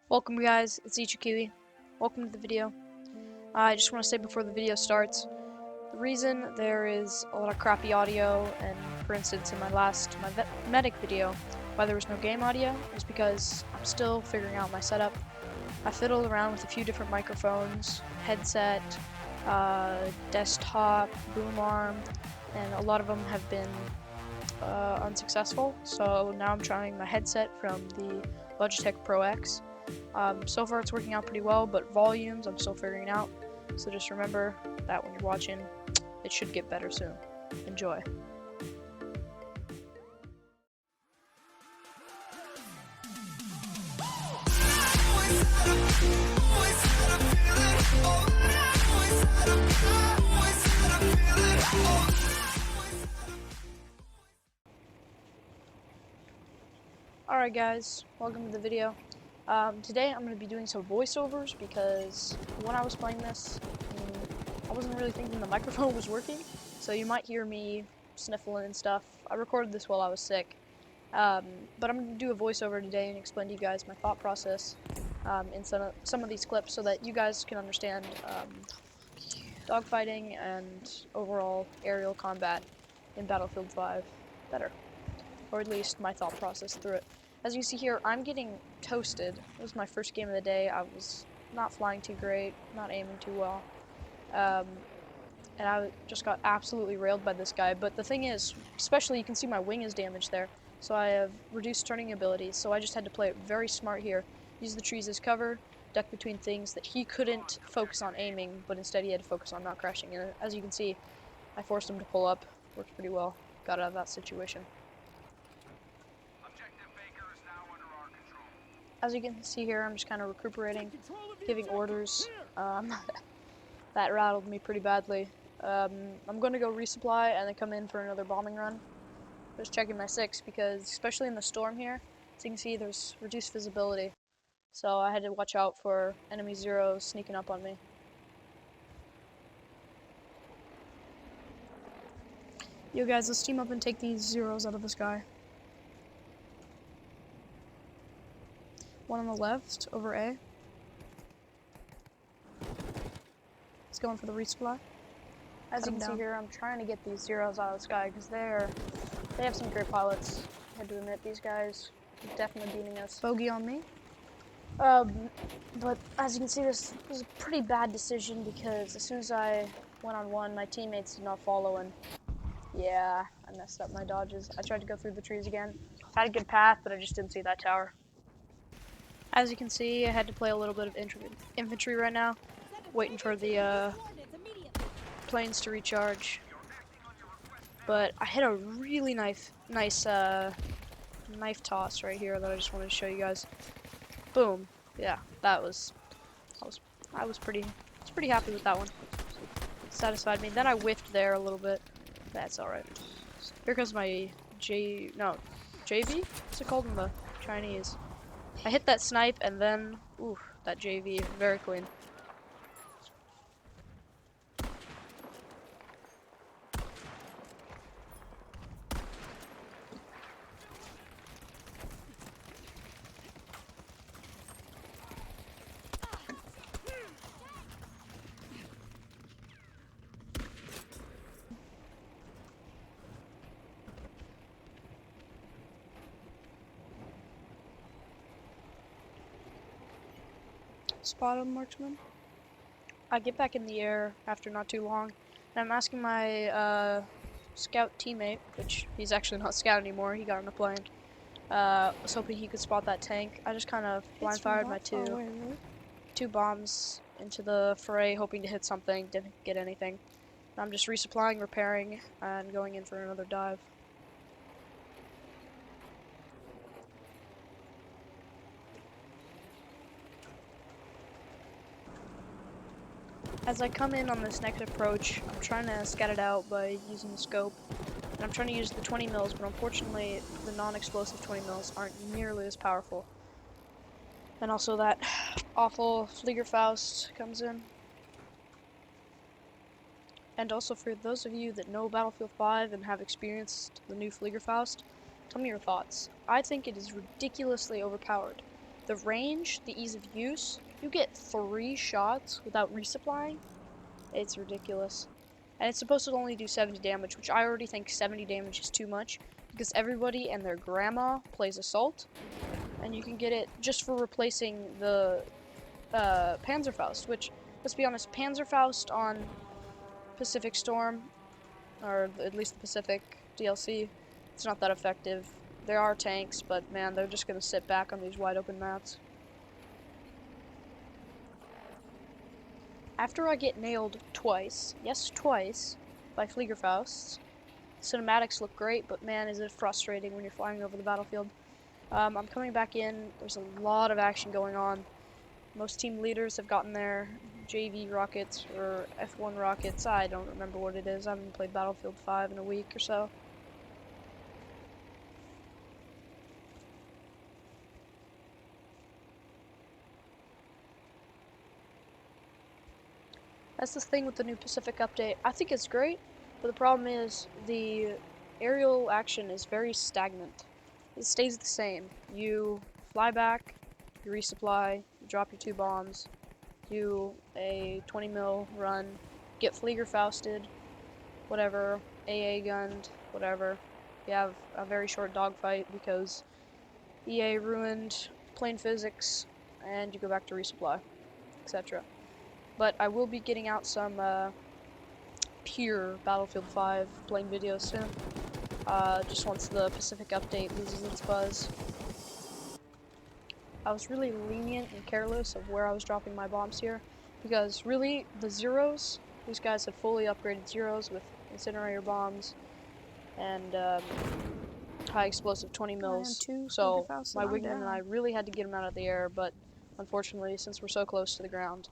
Welcome guys, it's Ichikiwi. Welcome to the video. I just want to say before the video starts, the reason there is a lot of crappy audio, and for instance in my medic video, why there was no game audio, is because I'm still figuring out my setup. I fiddled around with a few different microphones, headset, desktop, boom arm, and a lot of them have been unsuccessful, so now I'm trying my headset from the Logitech Pro X. So far it's working out pretty well, but volumes I'm still figuring out. So just remember that when you're watching, it should get better soon. Enjoy. Alright guys, welcome to the video. Today I'm going to be doing some voiceovers because when I was playing this, I wasn't really thinking the microphone was working, so you might hear me sniffling and stuff. I recorded this while I was sick, but I'm going to do a voiceover today and explain to you guys my thought process in some of these clips so that you guys can understand dogfighting and overall aerial combat in Battlefield 5 better, or at least my thought process through it. As you see here, I'm getting toasted. It was my first game of the day. I was not flying too great, not aiming too well, and I just got absolutely railed by this guy. But the thing is, especially you can see my wing is damaged there, so I have reduced turning abilities, so I just had to play it very smart here. Use the trees as cover, duck between things that he couldn't focus on aiming, but instead he had to focus on not crashing. And as you can see, I forced him to pull up. Worked pretty well. Got out of that situation. As you can see here, I'm just kind of recuperating, giving orders. That rattled me pretty badly. I'm going to go resupply and then come in for another bombing run. Just checking my 6 because, especially in the storm here, as you can see, there's reduced visibility. So I had to watch out for enemy zeros sneaking up on me. Yo guys, let's team up and take these zeros out of the sky. One on the left, over A. He's going for the resupply. As you can see here, I'm trying to get these zeros out of the sky because they have some great pilots. I had to admit, these guys are definitely beating us. Bogey on me. But as you can see, this was a pretty bad decision because as soon as I went on one, my teammates did not follow, and yeah, I messed up my dodges. I tried to go through the trees again. Had a good path, but I just didn't see that tower. As you can see, I had to play a little bit of infantry right now, waiting for the planes to recharge. But I hit a really nice knife toss right here that I just wanted to show you guys. Boom. Yeah, I was pretty happy with that one. Satisfied me. Then I whiffed there a little bit. That's alright. Here comes my JV? What's it called in the Chinese? I hit that snipe and then, ooh, that JV, very clean. Spot on, marksman. I get back in the air after not too long, and I'm asking my scout teammate, which he's actually not scout anymore, he got on a plane. Was hoping he could spot that tank. I just kind of blind fired my two bombs into the fray, hoping to hit something, didn't get anything. I'm just resupplying, repairing, and going in for another dive. As I come in on this next approach, I'm trying to scout it out by using the scope. And I'm trying to use the 20 mils, but unfortunately the non-explosive 20 mils aren't nearly as powerful. And also that awful Fliegerfaust comes in. And also for those of you that know Battlefield 5 and have experienced the new Fliegerfaust, tell me your thoughts. I think it is ridiculously overpowered. The range, the ease of use, you get 3 shots without resupplying. It's ridiculous. And it's supposed to only do 70 damage, which I already think 70 damage is too much, because everybody and their grandma plays Assault, and you can get it just for replacing the Panzerfaust, which, let's be honest, Panzerfaust on Pacific Storm, or at least the Pacific DLC, it's not that effective. There are tanks, but man, they're just gonna sit back on these wide open maps. After I get nailed twice, yes twice, by Fliegerfausts, cinematics look great, but man is it frustrating when you're flying over the battlefield. I'm coming back in, there's a lot of action going on. Most team leaders have gotten their JV rockets or F1 rockets. I don't remember what it is. I haven't played Battlefield 5 in a week or so. That's the thing with the new Pacific update. I think it's great, but the problem is the aerial action is very stagnant. It stays the same. You fly back, you resupply, you drop your 2 bombs, do a 20 mil run, get Fliegerfausted, whatever, AA gunned, whatever. You have a very short dogfight because EA ruined plane physics, and you go back to resupply, etc. But I will be getting out some pure Battlefield 5 playing videos soon. Just once the Pacific update loses its buzz. I was really lenient and careless of where I was dropping my bombs here, because really, the Zeros, these guys had fully upgraded Zeros with incinerator bombs and high explosive 20 mils, so my wingman and I really had to get him out of the air, but unfortunately, since we're so close to the ground,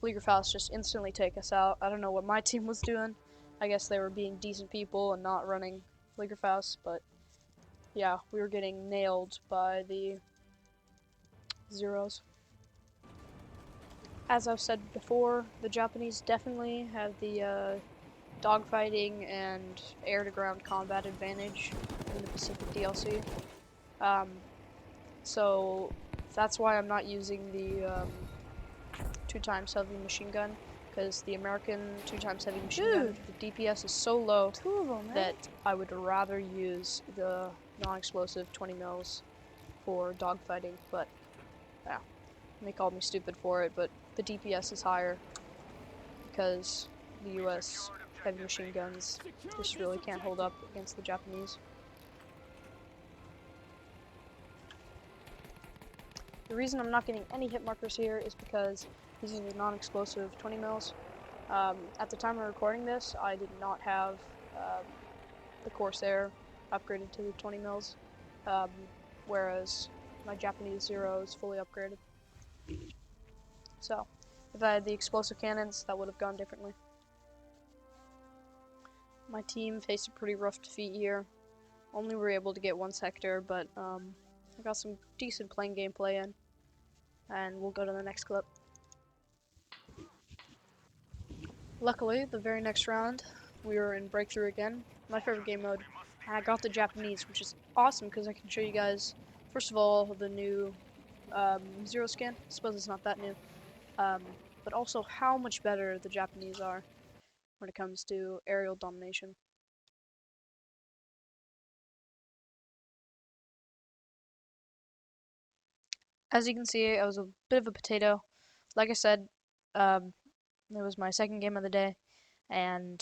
Fliegerfaust just instantly take us out. I don't know what my team was doing. I guess they were being decent people and not running Fliegerfaust, but yeah, we were getting nailed by the Zeros. As I've said before, the Japanese definitely have the dogfighting and air-to-ground combat advantage in the Pacific DLC. So that's why I'm not using the 2x heavy machine gun, because the American 2x heavy machine gun, the DPS is so low that I would rather use the non-explosive 20 mils for dogfighting, but yeah, they called me stupid for it, but the DPS is higher because the US heavy machine guns just really can't hold up against the Japanese. The reason I'm not getting any hit markers here is because these are the non-explosive 20 mils. At the time of recording this, I did not have the Corsair upgraded to the 20 mils, whereas my Japanese Zero is fully upgraded. So, if I had the explosive cannons, that would have gone differently. My team faced a pretty rough defeat here. Only were able to get 1 sector, but I got some decent playing gameplay in. And we'll go to the next clip. Luckily, the very next round, we were in Breakthrough again, my favorite game mode, and I got the Japanese, which is awesome because I can show you guys, first of all, the new Zero skin. I suppose it's not that new, but also how much better the Japanese are when it comes to aerial domination. As you can see, I was a bit of a potato. Like I said, it was my second game of the day, and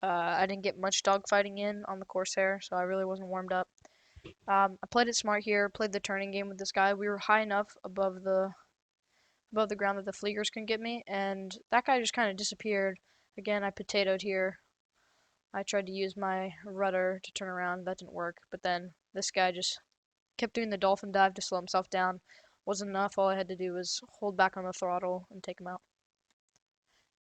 I didn't get much dogfighting in on the Corsair, so I really wasn't warmed up. I played it smart here, played the turning game with this guy. We were high enough above the ground that the Fleegers couldn't get me, and that guy just kind of disappeared. Again, I potatoed here. I tried to use my rudder to turn around, that didn't work, but then this guy just kept doing the dolphin dive to slow himself down. Wasn't enough, all I had to do was hold back on the throttle and take him out.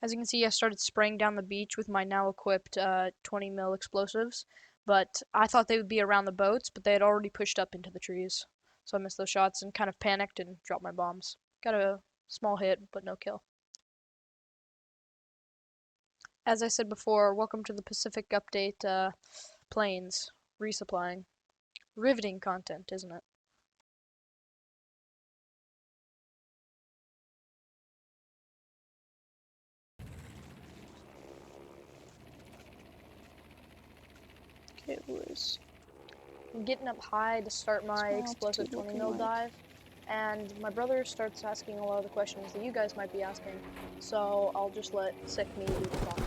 As you can see, I started spraying down the beach with my now equipped 20 mil explosives, but I thought they would be around the boats, but they had already pushed up into the trees. So I missed those shots and kind of panicked and dropped my bombs. Got a small hit, but no kill. As I said before, welcome to the Pacific Update planes resupplying. Riveting content, isn't it? It was. I'm getting up high to start my explosive 20 mil dive, and my brother starts asking a lot of the questions that you guys might be asking, so I'll just let Sick Me do the talking.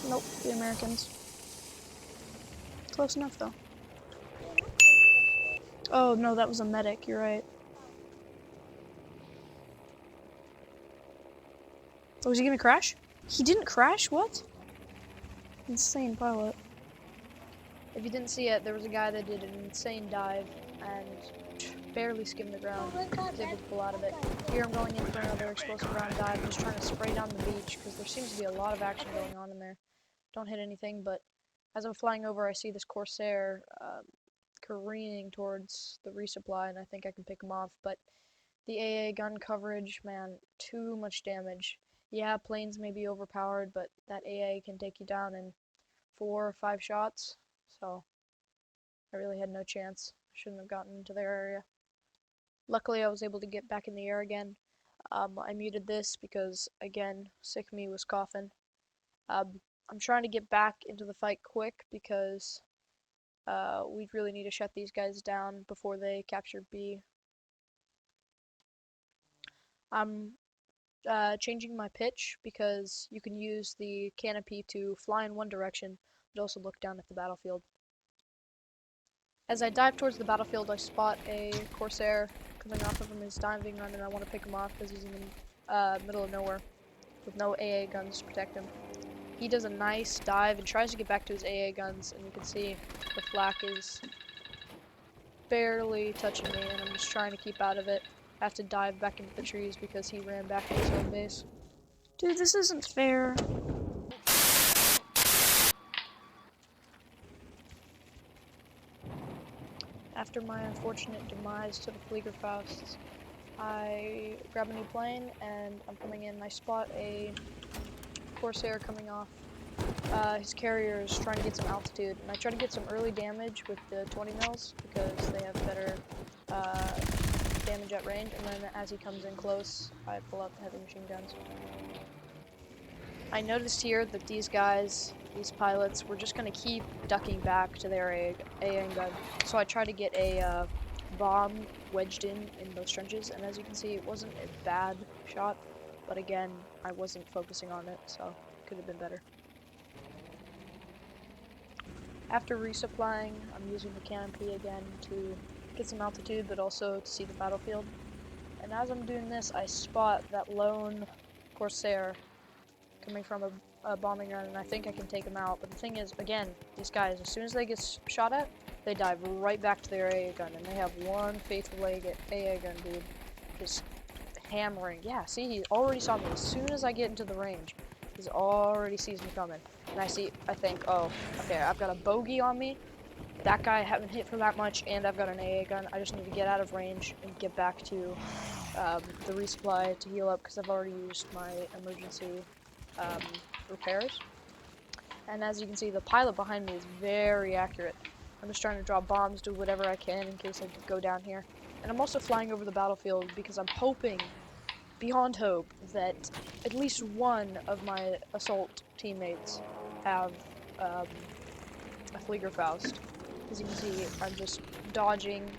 Nope, the Americans. Close enough, though. Oh, no, that was a medic, you're right. Oh, was he gonna crash? He didn't crash? What? Insane pilot. If you didn't see it, there was a guy that did an insane dive and barely skimmed the ground. Was able to pull out of it. Here I'm going in for another explosive round dive. I'm just trying to spray down the beach because there seems to be a lot of action going on in there. Don't hit anything, but as I'm flying over, I see this Corsair careening towards the resupply, and I think I can pick him off. But the AA gun coverage, man, too much damage. Yeah, planes may be overpowered, but that AA can take you down in 4 or 5 shots. So I really had no chance. I shouldn't have gotten into their area. Luckily, I was able to get back in the air again. I muted this because, again, Sick Me was coughing. I'm trying to get back into the fight quick because we really need to shut these guys down before they capture B. I'm changing my pitch because you can use the canopy to fly in one direction, but also look down at the battlefield. As I dive towards the battlefield, I spot a Corsair coming off of him his diving run, and I want to pick him off because he's in the middle of nowhere with no AA guns to protect him. He does a nice dive and tries to get back to his AA guns, and you can see the flak is barely touching me, and I'm just trying to keep out of it. I have to dive back into the trees because he ran back to his home base. Dude, this isn't fair. After my unfortunate demise to the Fliegerfausts, I grab a new plane and I'm coming in. I spot a Corsair coming off. His carrier is trying to get some altitude, and I try to get some early damage with the 20 mils because they have better damage at range, and then as he comes in close, I pull out the heavy machine guns. I noticed here that these guys, these pilots, were just going to keep ducking back to their AA gun, so I tried to get a bomb wedged in those trenches, and as you can see, it wasn't a bad shot, but again, I wasn't focusing on it, so it could have been better. After resupplying, I'm using the canopy again to get some altitude, but also to see the battlefield. And as I'm doing this, I spot that lone Corsair coming from a bombing run, and I think I can take him out. But the thing is, again, these guys, as soon as they get shot at, they dive right back to their AA gun, and they have one faithful AA gun dude just hammering. Yeah, see, he already saw me. As soon as I get into the range, he already sees me coming. And I think, oh, okay, I've got a bogey on me. That guy I haven't hit for that much, and I've got an AA gun. I just need to get out of range and get back to the resupply to heal up because I've already used my emergency repairs. And as you can see, the pilot behind me is very accurate. I'm just trying to drop bombs, do whatever I can in case I go down here. And I'm also flying over the battlefield because I'm hoping, beyond hope, that at least one of my assault teammates have a Fliegerfaust. As you can see, I'm just dodging,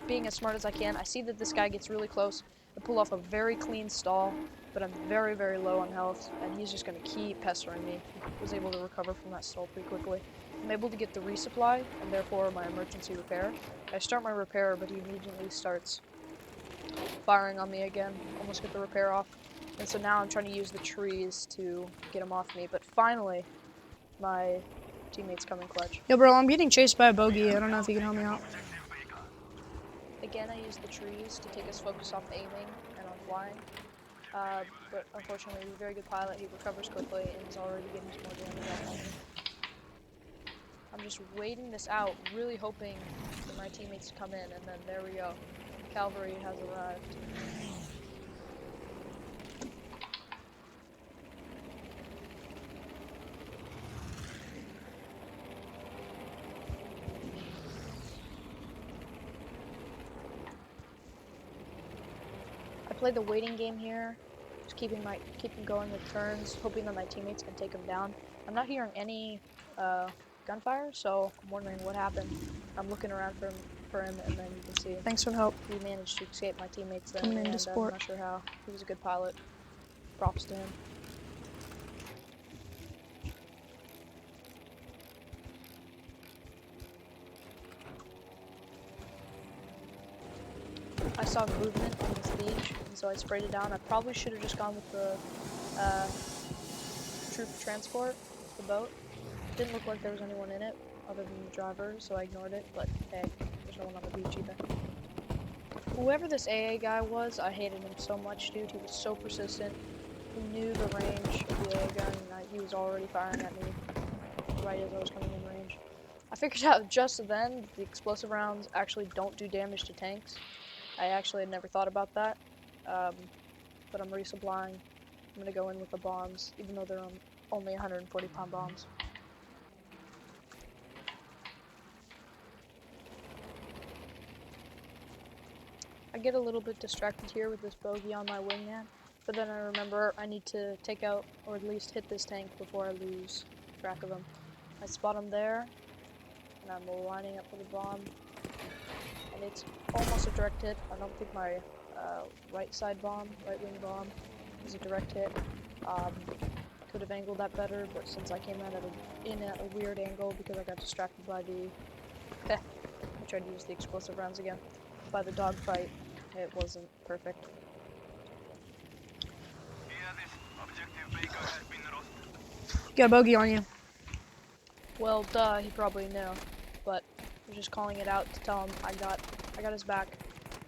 being as smart as I can. I see that this guy gets really close. I pull off a very clean stall, but I'm very, very low on health, and he's just going to keep pestering me. I was able to recover from that stall pretty quickly. I'm able to get the resupply, and therefore my emergency repair. I start my repair, but he immediately starts firing on me again. Almost get the repair off. And so now I'm trying to use the trees to get him off me, but finally, my teammates come in clutch. Yo, bro, I'm getting chased by a bogey. I don't know if you can help me out. Again, I use the trees to take his focus off aiming and on flying. But unfortunately, he's a very good pilot. He recovers quickly and is already getting some more damage off on me. I'm just waiting this out, really hoping for my teammates to come in, and then there we go. Cavalry has arrived. I play the waiting game here Just keeping going with turns, hoping that my teammates can take him down. I'm not hearing any gunfire, so I'm wondering what happened. I'm looking around for him, and then you can see. Thanks for the help. He managed to escape my teammates then, Coming into and I'm support. not sure how. He was a good pilot. Props to him. I saw movement on this beach, and so I sprayed it down. I probably should have just gone with the troop transport, the boat. Didn't look like there was anyone in it other than the driver, so I ignored it, but hey, there's no one on the beach either. Whoever this AA guy was, I hated him so much, dude. He was so persistent. He knew the range of the AA gun, and he was already firing at me right as I was coming in range. I figured out just then that the explosive rounds actually don't do damage to tanks. I actually had never thought about that, but I'm resupplying. I'm gonna go in with the bombs, even though they're only 140-pound bombs. I get a little bit distracted here with this bogey on my wingman, but then I remember I need to take out, or at least hit this tank before I lose track of him. I spot him there, and I'm lining up for the bomb, and it's almost a direct hit. I don't think my right wing bomb is a direct hit. Could have angled that better, but since I came in at a weird angle because I got distracted by the I tried to use the explosive rounds again. By the dogfight, it wasn't perfect. Got a bogey on you. Well, duh, he probably knew, but I was just calling it out to tell him I got his back.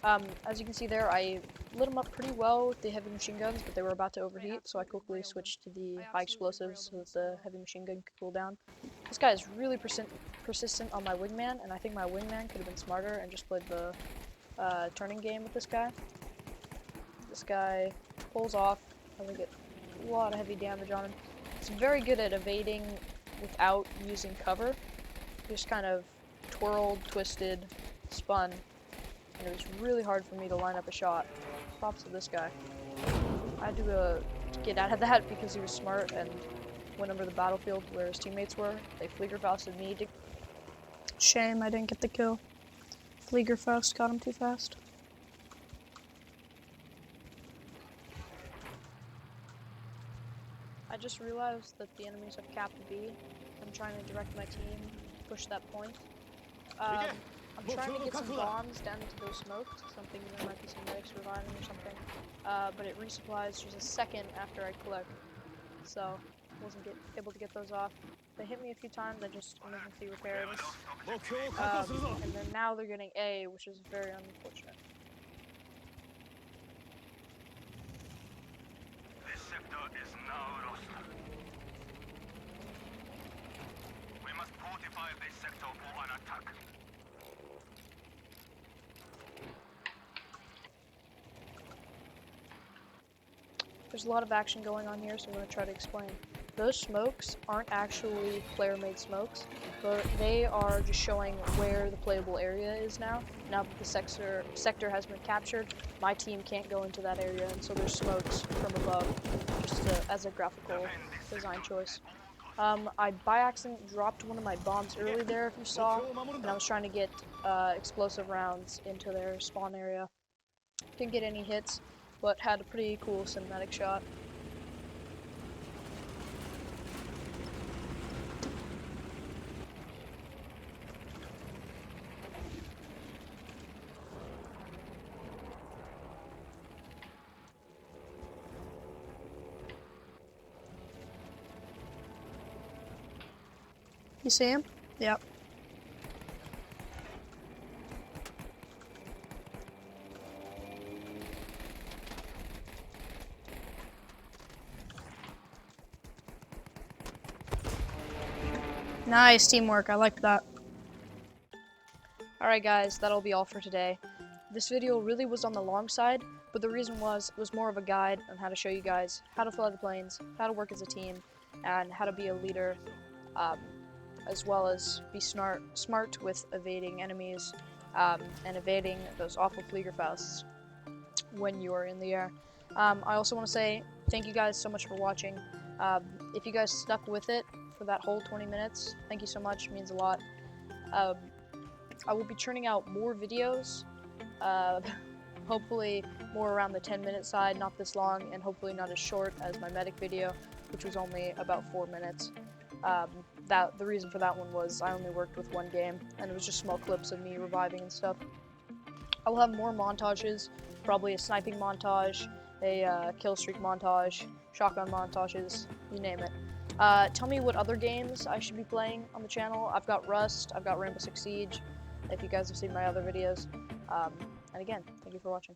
As you can see there, I lit him up pretty well with the heavy machine guns, but they were about to overheat, so I quickly switched to the high explosives so that the heavy machine gun could cool down. This guy is really persistent on my wingman, and I think my wingman could have been smarter and just played the turning game with this guy. This guy pulls off. I think get a lot of heavy damage on him. He's very good at evading without using cover. He just kind of twirled, twisted, spun, and it was really hard for me to line up a shot. Props to this guy. I had to get out of that because he was smart and went over the battlefield where his teammates were. They Fliegerfausted me. Shame I didn't get the kill. Fliegerfaust got him too fast. I just realized that the enemies have capped B. I'm trying to direct my team to push that point. I'm trying to get some bombs down into those smokes, so I'm thinking there might be some medics reviving or something. But it resupplies just a second after I click, so wasn't able to get those off. They hit me a few times, I just emergency repaired. And then now they're getting A, which is very unfortunate. This sector is now lost. We must fortify this sector for an attack. There's a lot of action going on here, so I'm going to try to explain. Those smokes aren't actually player-made smokes, but they are just showing where the playable area is now. Now that the sector has been captured, my team can't go into that area, and so there's smokes from above, just as a graphical design choice. I by accident dropped one of my bombs early there, if you saw, and I was trying to get explosive rounds into their spawn area. Didn't get any hits, but had a pretty cool cinematic shot. You see him? Yep. Nice teamwork, I like that. Alright guys, that'll be all for today. This video really was on the long side, but the reason was, it was more of a guide on how to show you guys how to fly the planes, how to work as a team, and how to be a leader, as well as be smart with evading enemies, and evading those awful Fliegerfausts when you are in the air. I also want to say thank you guys so much for watching. If you guys stuck with it for that whole 20 minutes, thank you so much. It means a lot. I will be churning out more videos. Hopefully more around the 10-minute side, not this long, and hopefully not as short as my medic video, which was only about 4 minutes. The reason for that one was I only worked with one game, and it was just small clips of me reviving and stuff. I will have more montages, probably a sniping montage, a kill streak montage, shotgun montages, you name it. Tell me what other games I should be playing on the channel. I've got Rust, I've got Rainbow Six Siege, if you guys have seen my other videos. And again, thank you for watching.